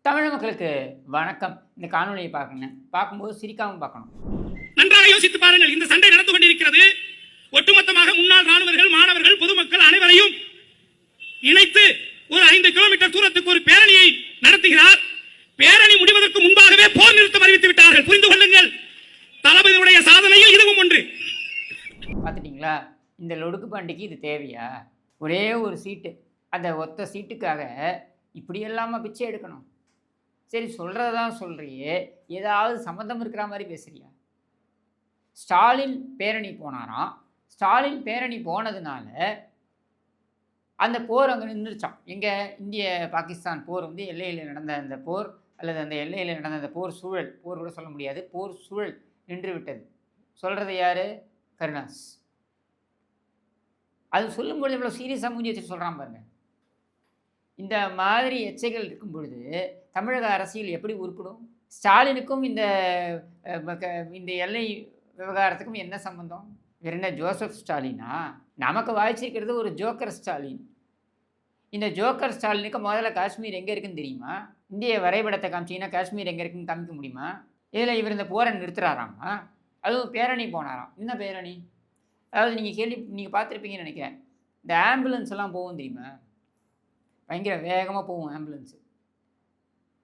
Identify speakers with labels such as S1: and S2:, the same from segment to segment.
S1: தமிழ் மக்களுக்கு வணக்கம். இந்த காணொலியை பார்க்கணுங்க. பார்க்கும்போது சிரிக்காம பார்க்கணும்.
S2: நன்றாக யோசித்து பாருங்கள். இந்த சண்டை நடந்து கொண்டிருக்கிறது. ஒட்டுமொத்தமாக முன்னாள் ராணுவர்கள், மாணவர்கள், பொதுமக்கள் அனைவரையும் இணைத்து ஒரு 5 கிலோமீட்டர் தூரத்துக்கு ஒரு பேரணியை நடத்துகிறார். பேரணி முடிவதற்கு முன்பாகவே போர் நிறுத்தம் அறிவித்து விட்டார்கள். புரிந்து கொள்ளுங்கள். தளபதியுடைய சாதனையில் இதுவும் ஒன்று.
S1: பார்த்துட்டீங்களா? இந்த லொடுக்கு பாண்டிக்கு இது தேவையா? ஒரே ஒரு சீட்டு, அந்த ஒத்த சீட்டுக்காக இப்படி எல்லாமா பிச்சை எடுக்கணும்? சரி, சொல்கிறதான் சொல்கிறியே, ஏதாவது சம்மந்தம் இருக்கிற மாதிரி பேசுறியா? ஸ்டாலின் பேரணி போனாராம். ஸ்டாலின் பேரணி போனதுனால அந்த போர் அங்கே நின்றுச்சான். எங்கே? இந்திய பாகிஸ்தான் போர் வந்து எல்லையில் நடந்த அந்த போர், அல்லது அந்த எல்லையில் நடந்த அந்த போர் சூழல், போர் கூட சொல்ல முடியாது, போர் சூழல் நின்று விட்டது. சொல்கிறது யார்? கருணாஸ். அது சொல்லும்பொழுது இவ்வளோ சீரியஸாக மூஞ்சி வச்சுட்டு சொல்கிறான் பாருங்க. இந்த மாதிரி எச்சைகள் இருக்கும் பொழுது தமிழக அரசியல் எப்படி உருப்படும்? ஸ்டாலினுக்கும் இந்த எல்லை விவகாரத்துக்கும் என்ன சம்பந்தம்? வேற என்ன ஜோசப் ஸ்டாலினா? நமக்கு வாய்ச்சிருக்கிறது ஒரு ஜோக்கர் ஸ்டாலின். இந்த ஜோக்கர் ஸ்டாலினுக்கு முதல்ல காஷ்மீர் எங்கே இருக்குன்னு தெரியுமா? இந்திய வரைபடத்தை காமிச்சிங்கன்னா காஷ்மீர் எங்கே இருக்குன்னு காமிக்க முடியுமா? இதில் இவர் இந்த போரை நிறுத்துறாராமா? அதுவும் பேரணி போனாராம். என்ன பேரணி? அதாவது நீங்கள் பார்த்துருப்பீங்கன்னு நினைக்கிறேன். இந்த ஆம்புலன்ஸ் எல்லாம் போகும் தெரியுமா? பயங்கர வேகமாக போகும் ஆம்புலன்ஸு.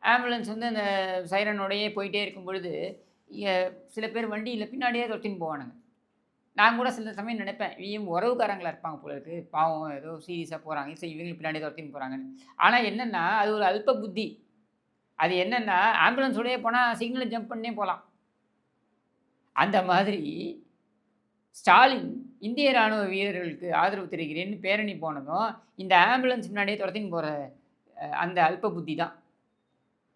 S1: ஆம்புலன்ஸ் வந்து அந்த சைரனோடையே போயிட்டே இருக்கும் பொழுது சில பேர் வண்டியில் பின்னாடியே தொட்டின்னு போவானுங்க. நான் கூட சில சமயம் நினைப்பேன், இவங்க உறவுக்காரங்களாக இருப்பாங்க போல இருக்குது, பாவம் ஏதோ சீரியஸாக போகிறாங்க, சரி இவங்களுக்கு பின்னாடியே தொட்டின்னு போகிறாங்கன்னு. ஆனால் என்னென்னா அது ஒரு அல்ப புத்தி. அது என்னென்னா ஆம்புலன்ஸோடையே போனால் சிக்னலை ஜம்ப் பண்ணே போகலாம். அந்த மாதிரி ஸ்டாலின் இந்திய இராணுவ வீரர்களுக்கு ஆதரவு தெரிவிக்கிறேன்னு பேரணி போனதும் இந்த ஆம்புலன்ஸ் முன்னாடியே துரத்தின்னு போகிற அந்த அல்ப புத்தி தான்.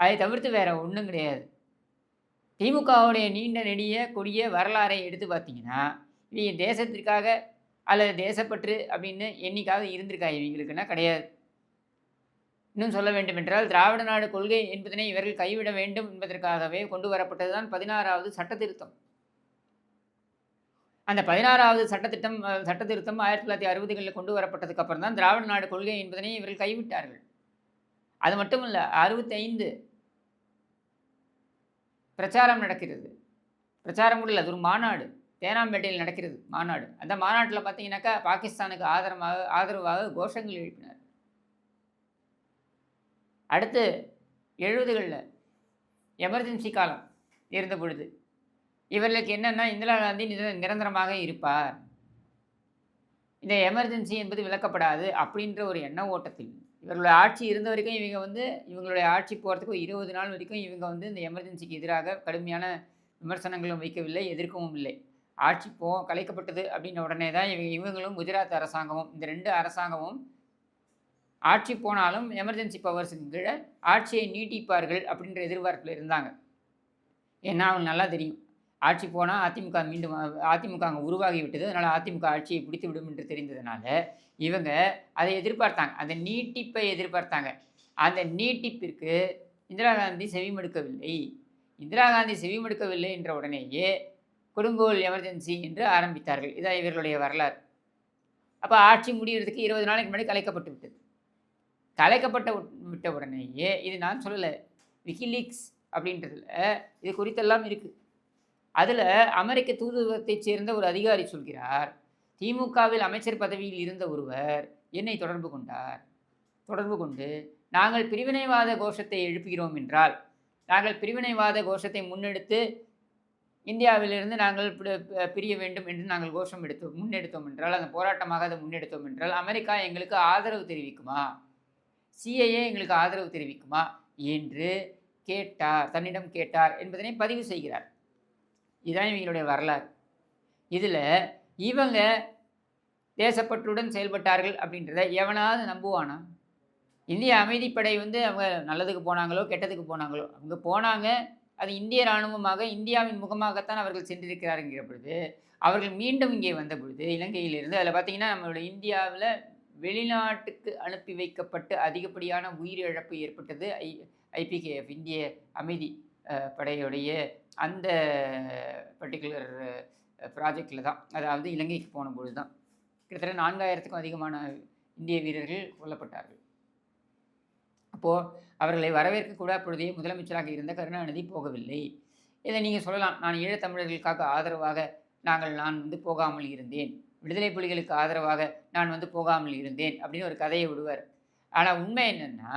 S1: அதை தவிர்த்து வேறு ஒன்றும் கிடையாது. திமுகவுடைய நீண்ட நெடிய கொடிய வரலாறை எடுத்து பார்த்தீங்கன்னா, இவங்க தேசத்திற்காக அல்லது தேசப்பற்று அப்படின்னு என்னைக்காவது இருந்திருக்கா இவங்களுக்குன்னா? கிடையாது. இன்னும் சொல்ல வேண்டும் என்றால், திராவிட நாடு கொள்கை என்பதனை இவர்கள் கைவிட வேண்டும் என்பதற்காகவே கொண்டு வரப்பட்டது தான் 16வது சட்ட திருத்தம். அந்த 16வது சட்ட திருத்தம் 1960களில் கொண்டு வரப்பட்டதுக்கு அப்புறம் தான் திராவிட நாடு கொள்கை என்பதனை இவர்கள் கைவிட்டார்கள். அது மட்டும் இல்லை, 65 பிரச்சாரம் நடக்கிறது. பிரச்சாரம் கூட இல்லை, அது ஒரு மாநாடு தேனாம்பேட்டையில் நடக்கிறது மாநாடு. அந்த மாநாட்டில் பார்த்தீங்கன்னாக்கா பாகிஸ்தானுக்கு ஆதரவாக கோஷங்கள் எழுப்பினார். அடுத்து 70களில் எமர்ஜென்சி காலம் இருந்த பொழுது இவர்களுக்கு என்னென்னா, இந்திரா காந்தி நிரந்தரமாக இருப்பார், இந்த எமர்ஜென்சி என்பது விலக்கப்படாது அப்படின்ற ஒரு எண்ண ஓட்டத்தில் இவர்களுடைய ஆட்சி இருந்த வரைக்கும் இவங்களுடைய ஆட்சி போகிறதுக்கு 20 நாள் வரைக்கும் இவங்க இந்த எமர்ஜென்சிக்கு எதிராக கடுமையான விமர்சனங்களும் வைக்கவில்லை, எதிர்க்கவும் இல்லை. ஆட்சி கலைக்கப்பட்டது அப்படின்ன உடனே தான் இவங்களும் குஜராத் அரசாங்கமும், இந்த 2 அரசாங்கமும் ஆட்சி போனாலும் எமர்ஜென்சி பவர்ஸுக்கு கீழே ஆட்சியை நீட்டிப்பார்கள் அப்படின்ற எதிர்பார்ப்பில் இருந்தாங்க. ஏன்னா அவங்க நல்லா தெரியும், ஆட்சி போனால் அதிமுக அங்கே உருவாகி விட்டது, அதனால் அதிமுக ஆட்சியை பிடித்து விடும் என்று தெரிந்ததுனால இவங்க அதை எதிர்பார்த்தாங்க, அந்த நீட்டிப்பை எதிர்பார்த்தாங்க. அந்த நீட்டிப்பிற்கு இந்திரா காந்தி செவிமடுக்கவில்லை. இந்திரா காந்தி செவிமடுக்கவில்லை என்ற உடனேயே கொடுங்கோல் எமர்ஜென்சி என்று ஆரம்பித்தார்கள். இதான் இவர்களுடைய வரலாறு. அப்போ ஆட்சி முடிகிறதுக்கு 20 நாளைக்கு முன்னாடி கலைக்கப்பட்டு விட்டது. விட்ட உடனேயே, இது நான் சொல்லலை, விக்கிலீக்ஸ் அப்படின்றதுல இது குறித்தெல்லாம் இருக்குது. அதில் அமெரிக்க தூதரகத்தைச் சேர்ந்த ஒரு அதிகாரி சொல்கிறார், திமுகவில் அமைச்சர் பதவியில் இருந்த ஒருவர் என்னை தொடர்பு கொண்டு நாங்கள் பிரிவினைவாத கோஷத்தை எழுப்புகிறோம் என்றால், நாங்கள் பிரிவினைவாத கோஷத்தை முன்னெடுத்து இந்தியாவிலிருந்து நாங்கள் பிரிய வேண்டும் என்று நாங்கள் கோஷம் முன்னெடுத்தோம் என்றால், அந்த போராட்டமாக அதை முன்னெடுத்தோம் என்றால், அமெரிக்கா எங்களுக்கு ஆதரவு தெரிவிக்குமா, சிஐஏ எங்களுக்கு ஆதரவு தெரிவிக்குமா என்று தன்னிடம் கேட்டார் என்பதனை பதிவு செய்கிறார். இதுதான் இவங்களுடைய வரலாறு. இதில் இவங்க தேசப்பற்றுடன் செயல்பட்டார்கள் அப்படின்றத எவனாவது நம்புவானா? இந்திய அமைதிப்படை அவங்க நல்லதுக்கு போனாங்களோ கெட்டதுக்கு போனாங்களோ, அவங்க போனாங்க. அது இந்திய இராணுவமாக இந்தியாவின் முகமாகத்தான் அவர்கள் சென்றிருக்கிறாருங்கிற பொழுது, அவர்கள் மீண்டும் இங்கே வந்த பொழுது இலங்கையிலிருந்து, அதில் பார்த்திங்கன்னா நம்மளுடைய இந்தியாவில் வெளிநாட்டுக்கு அனுப்பி வைக்கப்பட்டு அதிகப்படியான உயிரிழப்பு ஏற்பட்டது ஐபிகேஎஃப், இந்திய அமைதி படையுடைய அந்த பர்டிகுலர் ப்ராஜெக்டில் தான். அதாவது இலங்கைக்கு போன பொழுது தான் கிட்டத்தட்ட 4000க்கும் அதிகமான இந்திய வீரர்கள் கொல்லப்பட்டார்கள். அப்போது அவர்களை வரவேற்கக்கூட அப்பொழுதே முதலமைச்சராக இருந்த கருணாநிதி போகவில்லை. இதை நீங்கள் சொல்லலாம், நான் ஈழத்தமிழர்களுக்காக ஆதரவாக நான் வந்து போகாமல் இருந்தேன், விடுதலை புலிகளுக்கு ஆதரவாக நான் வந்து போகாமல் இருந்தேன் அப்படின்னு ஒரு கதையை விடுவார். ஆனால் உண்மை என்னென்னா,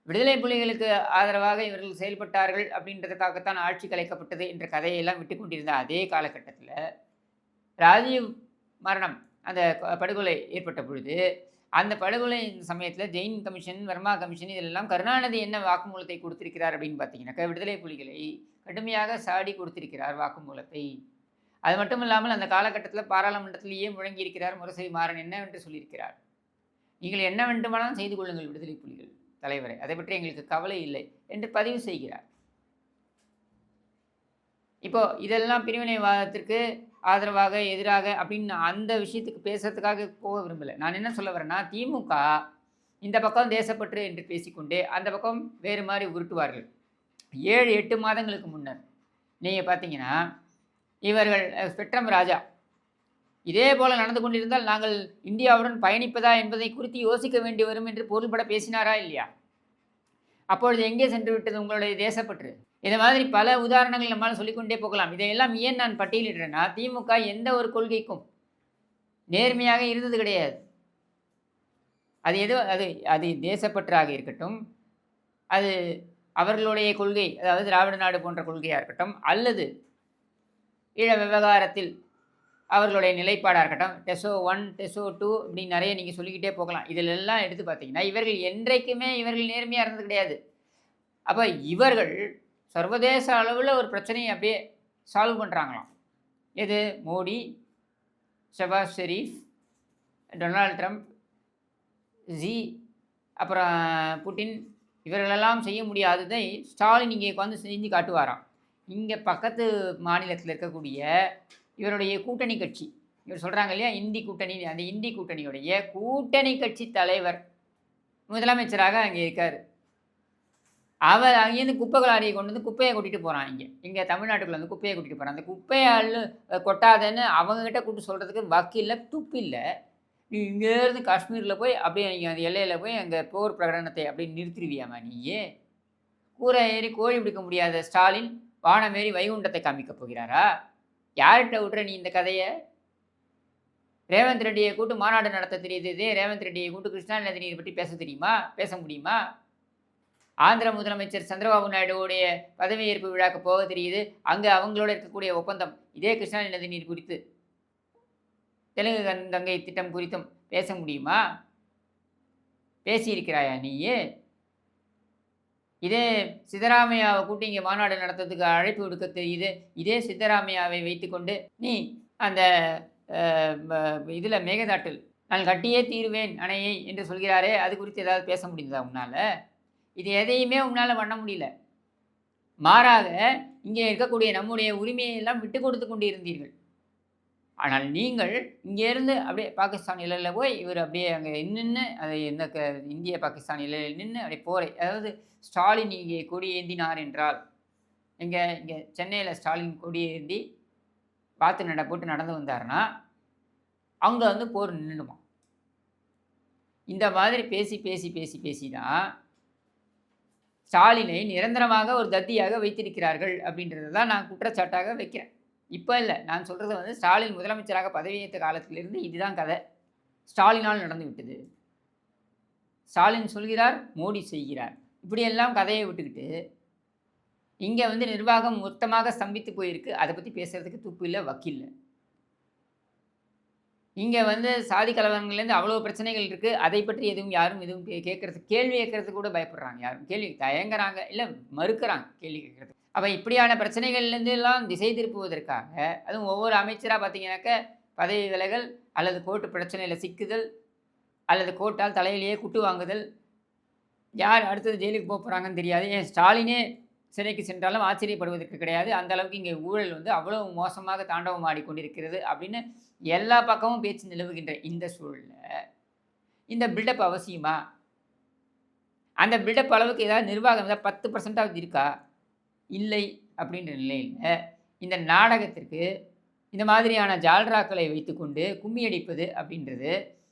S1: விடுதலை புலிகளுக்கு ஆதரவாக இவர்கள் செயல்பட்டார்கள் அப்படின்றதுக்காகத்தான் ஆட்சி கலைக்கப்பட்டது என்ற கதையெல்லாம் விட்டு கொண்டிருந்த அதே காலகட்டத்தில் ராஜீவ் மரணம், அந்த படுகொலை ஏற்பட்ட பொழுது, அந்த படுகொலை சமயத்தில் ஜெயின் கமிஷன், வர்மா கமிஷன் இதிலெல்லாம் கருணாநிதி என்ன வாக்குமூலத்தை கொடுத்திருக்கிறார் அப்படின்னு பார்த்தீங்கன்னாக்கா, விடுதலை புலிகளை கடுமையாக சாடி கொடுத்திருக்கிறார் வாக்குமூலத்தை. அது மட்டும் இல்லாமல் அந்த காலகட்டத்தில் பாராளுமன்றத்திலேயே முழங்கியிருக்கிறார் முரசொலி மாறன் என்னவென்று சொல்லியிருக்கிறார், நீங்கள் என்ன வேண்டுமானாலும் செய்து கொள்ளுங்கள் விடுதலை புலிகள் தலைவரை, அதை பற்றி எங்களுக்கு கவலை இல்லை என்று பதிவு செய்கிறார். இப்போ இதெல்லாம் பிரிவினைவாதத்திற்கு ஆதரவாக எதிராக அப்படின்னு அந்த விஷயத்துக்கு பேசுறதுக்காக போக விரும்பலை. நான் என்ன சொல்ல வரேன்னா, திமுக இந்த பக்கம் தேசப்பற்று என்று பேசிக்கொண்டே அந்த பக்கம் வேறு மாதிரி உருட்டுவார்கள். 7-8 மாதங்களுக்கு முன்னர் நீங்கள் பார்த்தீங்கன்னா, இவர்கள் ஸ்பெக்ட்ரம் ராஜா இதே போல் நடந்து கொண்டிருந்தால் நாங்கள் இந்தியாவுடன் பயணிப்பதா என்பதை குறித்து யோசிக்க வேண்டி வரும் என்று பொருள்பட பேசினாரா இல்லையா? அப்பொழுது எங்கே சென்று விட்டது உங்களுடைய தேசப்பற்று? இந்த மாதிரி பல உதாரணங்கள் நம்மளால் சொல்லிக்கொண்டே போகலாம். இதையெல்லாம் ஏன் நான் பட்டியலிடுறேன்னா, திமுக எந்த ஒரு கொள்கைக்கும் நேர்மையாக இருந்தது கிடையாது. அது தேசப்பற்றாக இருக்கட்டும், அது அவர்களுடைய கொள்கை, அதாவது திராவிட நாடு போன்ற கொள்கையாக இருக்கட்டும், அல்லது ஈழ விவகாரத்தில் அவர்களுடைய நிலைப்பாடாக இருக்கட்டும், டெசோ 1 டெசோ 2 இப்படி நிறைய நீங்கள் சொல்லிக்கிட்டே போகலாம். இதிலெல்லாம் எடுத்து பார்த்தீங்கன்னா, இவர்கள் என்றைக்குமே நேர்மையாக இருந்தது கிடையாது. அப்போ இவர்கள் சர்வதேச அளவில் ஒரு பிரச்சனையை அப்படியே சால்வ் பண்ணுறாங்களாம். எது? Modi, Shahbaz Sharif, Donald Trump, Xi, அப்புறம் புட்டின், இவர்களெல்லாம் செய்ய முடியாததை ஸ்டாலின் இங்கே உட்காந்து செஞ்சு காட்டுவாராம். இங்கே பக்கத்து மாநிலத்தில் இருக்கக்கூடிய இவருடைய கூட்டணி கட்சி, இவர் சொல்கிறாங்க இல்லையா இந்தி கூட்டணி, அந்த இந்தி கூட்டணியுடைய கூட்டணி கட்சி தலைவர் முதலமைச்சராக அங்கே இருக்கார். அவர் அங்கேருந்து குப்பை கலாரியை கொண்டு வந்து குப்பையை கொட்டிட்டு போகிறான். இங்கே தமிழ்நாட்டுக்குள்ளே வந்து குப்பையை கொட்டிட்டு போகிறான். அந்த குப்பையை கொட்டாதன்னு அவங்கக்கிட்ட கூப்பிட்டு சொல்கிறதுக்கு வக்கு இல்லை, துப்பு இல்லை. நீ இங்கேருந்து காஷ்மீரில் போய் அப்படியே நீங்கள் அந்த எல்லையில் போய் அங்கே போர் பிரகடனத்தை அப்படி நிறுத்திடுவியாமா? நீயே கூரை ஏறி கோழி பிடிக்க முடியாத ஸ்டாலின் வானமேறி வைகுண்டத்தை காமிக்க போகிறாரா? யார்கிட்ட விட்ற நீ இந்த கதையை? ரேவந்த் ரெட்டியை கூட்டு மாநாடு நடத்த தெரியுது, ரேவந்த் ரெட்டியை கூட்டு கிருஷ்ணா நதியை பற்றி பேச தெரியுமா? பேச முடியுமா? ஆந்திர முதலமைச்சர் சந்திரபாபு நாயுடுவுடைய பதவியேற்பு விழாக்கு போக தெரியுது, அங்கே அவங்களோட இருக்கக்கூடிய ஒப்பந்தம் இதே கிருஷ்ணா நதி நீர் குறித்து, தெலுங்கு கங்கை திட்டம் குறித்தும் பேச முடியுமா? பேசியிருக்கிறாயா நீயே? இதே சித்தராமையாவை கூட்டி இங்கே மாநாடு நடத்துறதுக்கு அழைப்பு விடுக்க தெரியுது, இதே சித்தராமையாவை வைத்துக்கொண்டு நீ அந்த இதில் மேகதாட்டில் நான் கட்டியே தீருவேன் அணையை என்று சொல்கிறாரே, அது குறித்து ஏதாவது பேச முடியுதா உன்னால்? இது எதையுமே உன்னால் பண்ண முடியல. மாறாக இங்கே இருக்கக்கூடிய நம்முடைய உரிமையெல்லாம் விட்டு கொடுத்து கொண்டு இருந்தீர்கள். ஆனால் நீங்கள் இங்கேருந்து அப்படியே பாகிஸ்தான் எல்லையில் போய் இவர் அப்படியே அங்கே நின்று அதை இந்த இந்திய பாகிஸ்தான் எல்லையில் நின்று அப்படியே போரை, அதாவது ஸ்டாலின் இங்கே கொடியேந்தினார் என்றால், இங்கே சென்னையில் ஸ்டாலின் கொடியேந்தி பார்த்து போட்டு நடந்து வந்தார்னா அங்கே வந்து போர் நின்றுடுமா? இந்த மாதிரி பேசி பேசி பேசி பேசி தான் ஸ்டாலினை நிரந்தரமாக ஒரு தத்தியாக வைத்திருக்கிறார்கள் அப்படின்றது தான் நான் குற்றச்சாட்டாக வைக்கிறேன். இப்போ இல்லை, நான் சொல்கிறது வந்து ஸ்டாலின் முதலமைச்சராக பதவியேற்ற காலத்திலிருந்து இதுதான் கதை. ஸ்டாலினால் நடந்து விட்டது, ஸ்டாலின் சொல்கிறார், மோடி செய்கிறார், இப்படியெல்லாம் கதையை விட்டுக்கிட்டு இங்கே வந்து நிர்வாகம் மொத்தமாக ஸ்தம்பித்து போயிருக்கு. அதை பற்றி பேசுகிறதுக்கு துப்பு இல்லை, வக்கில்லை. இங்கே வந்து சாதி கலவரங்கள்லேருந்து அவ்வளோ பிரச்சனைகள் இருக்குது, அதை பற்றி யாரும் எதுவும் கேள்வி கேட்கறதுக்கு கூட பயப்படுறாங்க. யாரும் கேள்வி தயங்குறாங்க, இல்லை மறுக்கிறாங்க கேள்வி கேட்கறதுக்கு. அப்போ இப்படியான பிரச்சனைகள்லேருந்து எல்லாம் திசை திருப்புவதற்காக, அதுவும் ஒவ்வொரு அமைச்சராக பார்த்தீங்கன்னாக்க பதவி விலகல் அல்லது கோர்ட்டு பிரச்சனையில் சிக்குதல் அல்லது கோர்ட்டால் தலையிலேயே குட்டு வாங்குதல், யார் அடுத்தது ஜெயிலுக்கு போக போகிறாங்கன்னு தெரியாது. ஏன் ஸ்டாலினே சிறைக்கு சென்றாலும் ஆச்சரியப்படுவதற்கு கிடையாது. அந்த அளவுக்கு இங்கே ஊழல் வந்து அவ்வளோ மோசமாக தாண்டவம் ஆடிக்கொண்டிருக்கிறது அப்படின்னு எல்லா பக்கமும் பேச்சு நிலவுகின்ற இந்த சூழலில் இந்த பில்டப் அவசியமா? அந்த பில்டப் அளவுக்கு ஏதாவது நிர்வாகம் ஏதாவது 10% இருக்கா? இல்லை. அப்படின்ற நிலையில் இந்த நாடகத்திற்கு இந்த மாதிரியான ஜால்ராக்களை வைத்துக்கொண்டு கும்மி அடிப்பது அப்படின்றது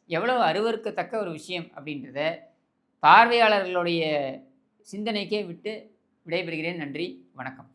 S1: எவ்வளோ அருவருக்கத்தக்க ஒரு விஷயம் அப்படின்றத பார்வையாளர்களுடைய சிந்தனைக்கே விட்டு விடைபெறுகிறேன். நன்றி, வணக்கம்.